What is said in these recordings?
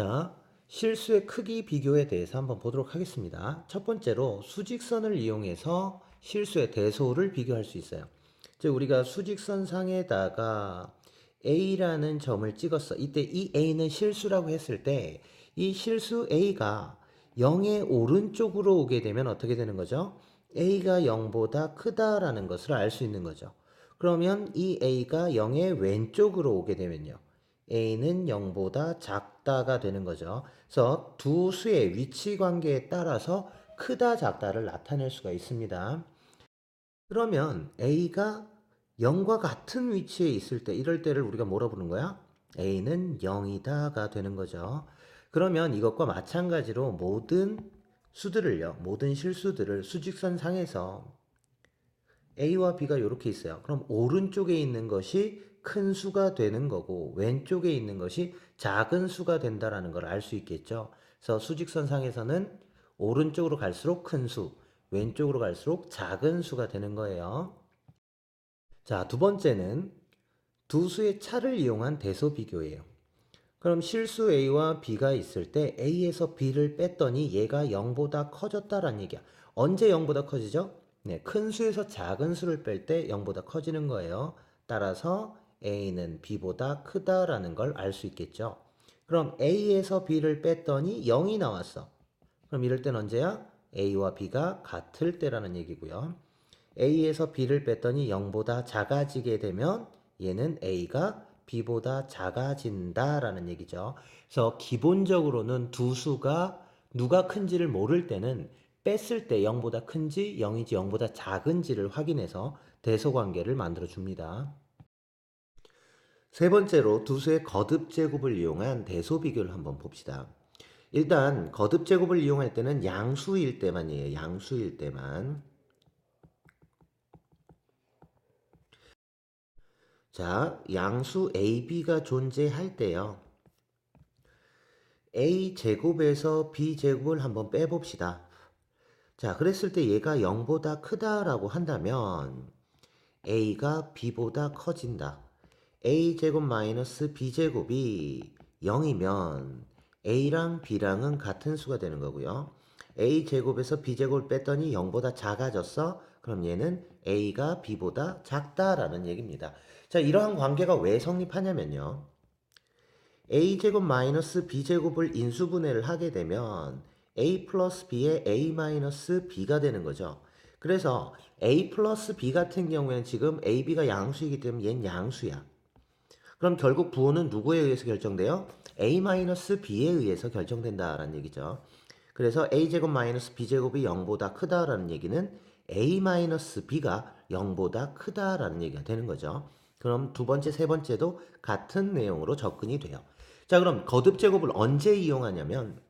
자, 실수의 크기 비교에 대해서 한번 보도록 하겠습니다. 첫 번째로 수직선을 이용해서 실수의 대소를 비교할 수 있어요. 즉 우리가 수직선 상에다가 A라는 점을 찍었어. 이때 이 A는 실수라고 했을 때 이 실수 A가 0의 오른쪽으로 오게 되면 어떻게 되는 거죠? A가 0보다 크다라는 것을 알 수 있는 거죠. 그러면 이 A가 0의 왼쪽으로 오게 되면요. A는 0보다 작다가 되는 거죠. 그래서 두 수의 위치 관계에 따라서 크다 작다를 나타낼 수가 있습니다. 그러면 A가 0과 같은 위치에 있을 때 이럴 때를 우리가 뭐라 부르는 거야? A는 0이다가 되는 거죠. 그러면 이것과 마찬가지로 모든 수들을요. 모든 실수들을 수직선 상에서 A와 B가 이렇게 있어요. 그럼 오른쪽에 있는 것이 큰 수가 되는 거고 왼쪽에 있는 것이 작은 수가 된다라는 걸 알 수 있겠죠. 그래서 수직선 상에서는 오른쪽으로 갈수록 큰 수, 왼쪽으로 갈수록 작은 수가 되는 거예요. 자, 두 번째는 두 수의 차를 이용한 대소 비교예요. 그럼 실수 A와 B가 있을 때 A에서 B를 뺐더니 얘가 0보다 커졌다라는 얘기야. 언제 0보다 커지죠? 네, 큰 수에서 작은 수를 뺄 때 0보다 커지는 거예요. 따라서 A는 B보다 크다라는 걸 알 수 있겠죠. 그럼 A에서 B를 뺐더니 0이 나왔어. 그럼 이럴 땐 언제야? A와 B가 같을 때라는 얘기고요. A에서 B를 뺐더니 0보다 작아지게 되면 얘는 A가 B보다 작아진다라는 얘기죠. 그래서 기본적으로는 두 수가 누가 큰지를 모를 때는 뺐을 때 0보다 큰지 0이지 0보다 작은지를 확인해서 대소관계를 만들어 줍니다. 세 번째로 두 수의 거듭 제곱을 이용한 대소 비교를 한번 봅시다. 일단 거듭 제곱을 이용할 때는 양수일 때만이에요. 양수일 때만. 자, 양수 AB가 존재할 때요. A 제곱에서 B 제곱을 한번 빼봅시다. 자, 그랬을 때 얘가 0보다 크다라고 한다면 A가 B보다 커진다. A 제곱 마이너스 B 제곱이 0이면 A랑 B랑은 같은 수가 되는 거고요. A 제곱에서 B 제곱을 뺐더니 0보다 작아졌어? 그럼 얘는 A가 B보다 작다라는 얘기입니다. 자, 이러한 관계가 왜 성립하냐면요. a제곱 마이너스 b제곱을 인수분해를 하게 되면 a 플러스 b의 a 마이너스 b가 되는 거죠. 그래서 a 플러스 b 같은 경우에는 지금 a, b가 양수이기 때문에 얘는 양수야. 그럼 결국 부호는 누구에 의해서 결정돼요? a 마이너스 b에 의해서 결정된다라는 얘기죠. 그래서 a제곱 마이너스 b제곱이 0보다 크다라는 얘기는 a 마이너스 b가 0보다 크다라는 얘기가 되는 거죠. 그럼 두 번째, 세 번째도 같은 내용으로 접근이 돼요. 자, 그럼 거듭 제곱을 언제 이용하냐면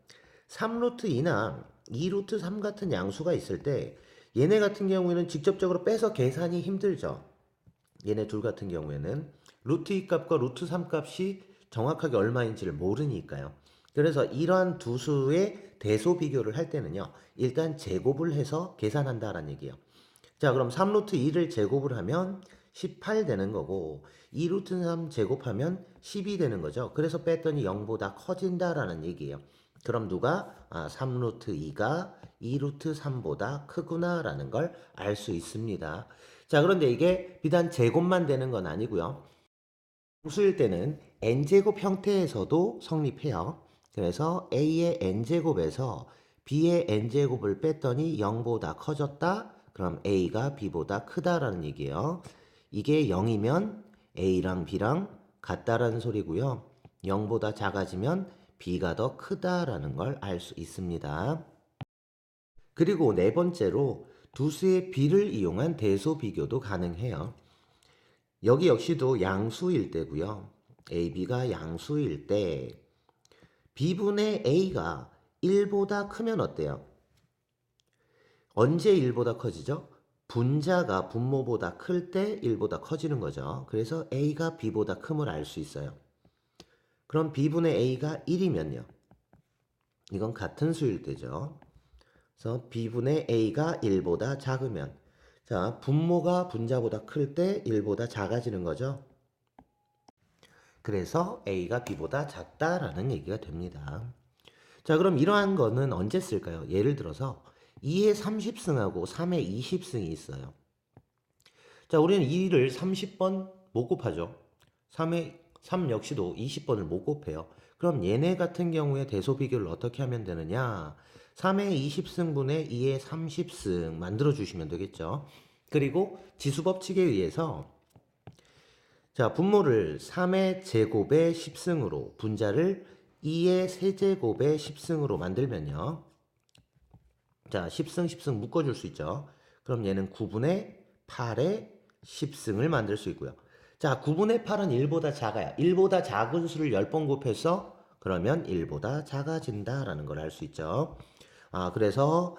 3루트 2나 2루트 3 같은 양수가 있을 때 얘네 같은 경우에는 직접적으로 빼서 계산이 힘들죠. 얘네 둘 같은 경우에는 루트 2 값과 루트 3 값이 정확하게 얼마인지를 모르니까요. 그래서 이러한 두 수의 대소 비교를 할 때는요. 일단 제곱을 해서 계산한다라는 얘기예요. 자, 그럼 3루트 2를 제곱을 하면 18 되는 거고 2루트 3 제곱하면 12 되는 거죠. 그래서 뺐더니 0보다 커진다라는 얘기예요. 그럼 누가 3루트 2가 2루트 3보다 크구나라는 걸 알 수 있습니다. 자, 그런데 이게 비단 제곱만 되는 건 아니고요. 수일 때는 n제곱 형태에서도 성립해요. 그래서 a의 n제곱에서 b의 n제곱을 뺐더니 0보다 커졌다. 그럼 a가 b보다 크다라는 얘기예요. 이게 0이면 a랑 b랑 같다라는 소리고요. 0보다 작아지면 b가 더 크다라는 걸 알 수 있습니다. 그리고 네 번째로 두 수의 b를 이용한 대소 비교도 가능해요. 여기 역시도 양수일 때고요. AB가 양수일 때 B분의 A가 1보다 크면 어때요? 언제 1보다 커지죠? 분자가 분모보다 클 때 1보다 커지는 거죠. 그래서 A가 B보다 큼을 알 수 있어요. 그럼 B분의 A가 1이면요. 이건 같은 수일 때죠. 그래서 B분의 A가 1보다 작으면 자, 분모가 분자보다 클 때 1보다 작아지는 거죠. 그래서 A가 B보다 작다라는 얘기가 됩니다. 자, 그럼 이러한 거는 언제 쓸까요? 예를 들어서 2의 30승하고 3의 20승이 있어요. 자, 우리는 2를 30번 못 곱하죠. 3 역시도 20번을 못 곱해요. 그럼 얘네 같은 경우에 대소 비교를 어떻게 하면 되느냐? 3의 20승분의 2의 30승 만들어 주시면 되겠죠. 그리고 지수법칙에 의해서 자, 분모를 3의 제곱의 10승으로 분자를 2의 세제곱의 10승으로 만들면요. 자, 10승, 10승 묶어줄 수 있죠. 그럼 얘는 9분의 8의 10승을 만들 수 있고요. 자, 9분의 8은 1보다 작아요. 1보다 작은 수를 10번 곱해서 그러면 1보다 작아진다라는 걸 알 수 있죠. 그래서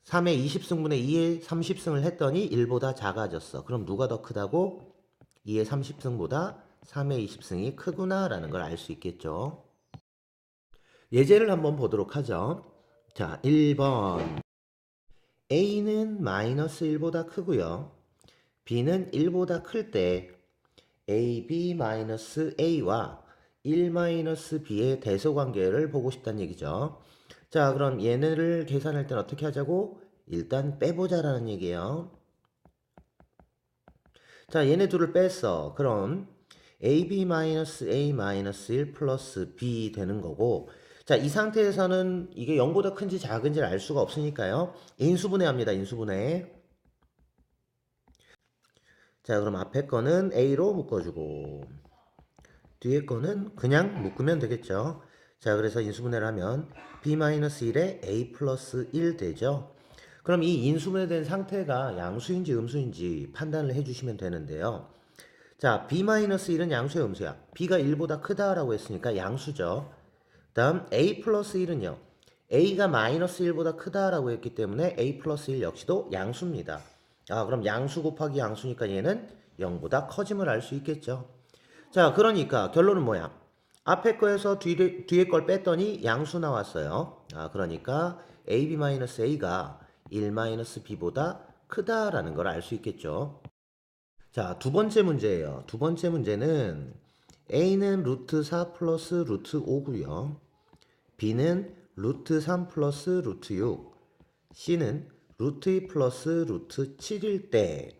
3의 20승분의 2의 30승을 했더니 1보다 작아졌어. 그럼 누가 더 크다고? 2의 30승보다 3의 20승이 크구나라는 걸 알 수 있겠죠. 예제를 한번 보도록 하죠. 자, 1번. A는 마이너스 1보다 크고요. B는 1보다 클 때 AB 마이너스 A와 1 마이너스 B의 대소관계를 보고 싶다는 얘기죠. 자, 그럼 얘네를 계산할 땐 어떻게 하자고? 일단 빼보자라는 얘기예요. 자, 얘네 둘을 뺐어. 그럼 AB 마이너스 A 마이너스 1 플러스 B 되는 거고, 자, 이 상태에서는 이게 0보다 큰지 작은지를 알 수가 없으니까요. 인수분해 합니다. 인수분해. 자, 그럼 앞에 거는 A로 묶어주고 뒤에 거는 그냥 묶으면 되겠죠. 자, 그래서 인수분해를 하면 B-1에 A 플러스 1 되죠. 그럼 이 인수분해된 상태가 양수인지 음수인지 판단을 해주시면 되는데요. 자, B-1은 양수야 음수야? B가 1보다 크다라고 했으니까 양수죠. 다음 A 플러스 1은요. A가 마이너스 1보다 크다라고 했기 때문에 A 플러스 1 역시도 양수입니다. 그럼 양수 곱하기 양수니까 얘는 0보다 커짐을 알 수 있겠죠. 자, 그러니까 결론은 뭐야? 앞에 거에서 뒤에 걸 뺐더니 양수 나왔어요. 그러니까 AB-A가 1-B보다 크다라는 걸 알 수 있겠죠. 자, 두 번째 문제예요. 두 번째 문제는 A는 루트 4 플러스 루트 5고요. B는 루트 3 플러스 루트 6, C는 루트 2 플러스 루트 7일 때,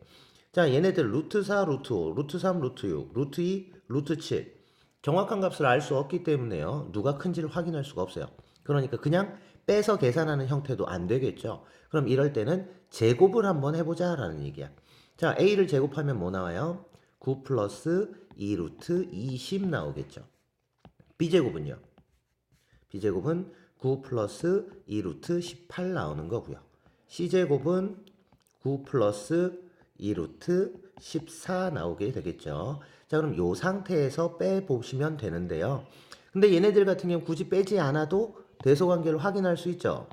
자, 얘네들 루트 4, 루트 5, 루트 3, 루트 6, 루트 2, 루트 7 정확한 값을 알 수 없기 때문에요. 누가 큰지를 확인할 수가 없어요. 그러니까 그냥 빼서 계산하는 형태도 안 되겠죠. 그럼 이럴 때는 제곱을 한번 해보자라는 얘기야. 자, A를 제곱하면 뭐 나와요? 9 플러스 2 루트 20 나오겠죠. B제곱은요? B제곱은 9 플러스 2 루트 18 나오는 거고요. C제곱은 9 플러스 2 루트 14 나오게 되겠죠. 자, 그럼 이 상태에서 빼보시면 되는데요. 근데 얘네들 같은 경우 굳이 빼지 않아도 대소관계를 확인할 수 있죠.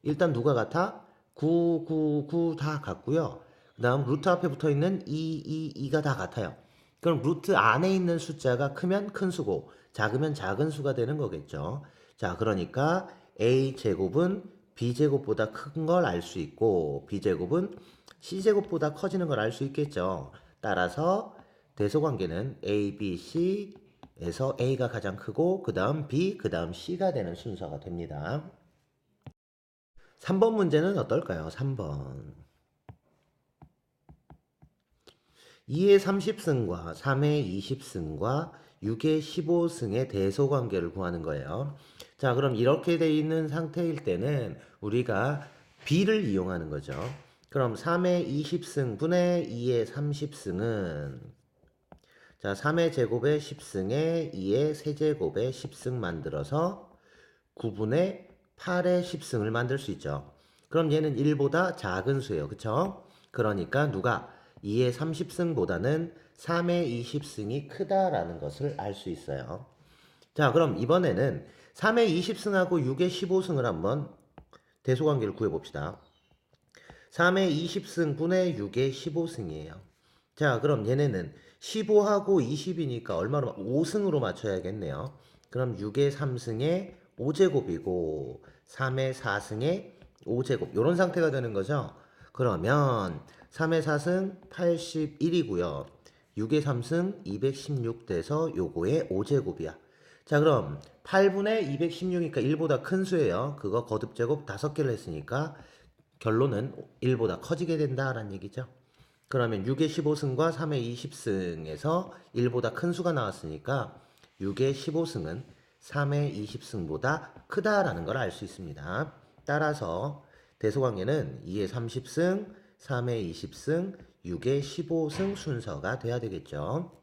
일단 누가 같아? 9, 9, 9 다 같고요. 그 다음 루트 앞에 붙어 있는 2, 2, 2가 다 같아요. 그럼 루트 안에 있는 숫자가 크면 큰 수고 작으면 작은 수가 되는 거겠죠. 자, 그러니까 A제곱은 B제곱보다 큰 걸 알 수 있고 B제곱은 C제곱보다 커지는 걸 알 수 있겠죠. 따라서 대소관계는 A, B, C에서 A가 가장 크고 그 다음 B, 그 다음 C가 되는 순서가 됩니다. 3번 문제는 어떨까요? 3번. 2의 30승과 3의 20승과 6의 15승의 대소관계를 구하는 거예요. 자, 그럼 이렇게 돼 있는 상태일 때는 우리가 B를 이용하는 거죠. 그럼 3의 20승 분의 2의 30승은 자, 3의 제곱의 10승에 2의 세제곱의 10승 만들어서 9분의 8의 10승을 만들 수 있죠. 그럼 얘는 1보다 작은 수예요. 그쵸? 그러니까 누가 2의 30승보다는 3의 20승이 크다라는 것을 알 수 있어요. 자, 그럼 이번에는 3의 20승하고 6의 15승을 한번 대소관계를 구해봅시다. 3의 20승 분의 6의 15승이에요. 자, 그럼 얘네는 15하고 20이니까 얼마로 5승으로 맞춰야겠네요. 그럼 6의 3승에 5제곱이고 3의 4승에 5제곱 이런 상태가 되는 거죠. 그러면 3의 4승 81이고요. 6의 3승 216 돼서 요거의 5제곱이야. 자, 그럼 8분의 216이니까 1보다 큰 수예요. 그거 거듭제곱 5개를 했으니까 결론은 1보다 커지게 된다라는 얘기죠. 그러면 6의 15승과 3의 20승에서 1보다 큰 수가 나왔으니까 6의 15승은 3의 20승보다 크다라는 걸 알 수 있습니다. 따라서 대소관계는 2의 30승, 3의 20승, 6의 15승 순서가 돼야 되겠죠.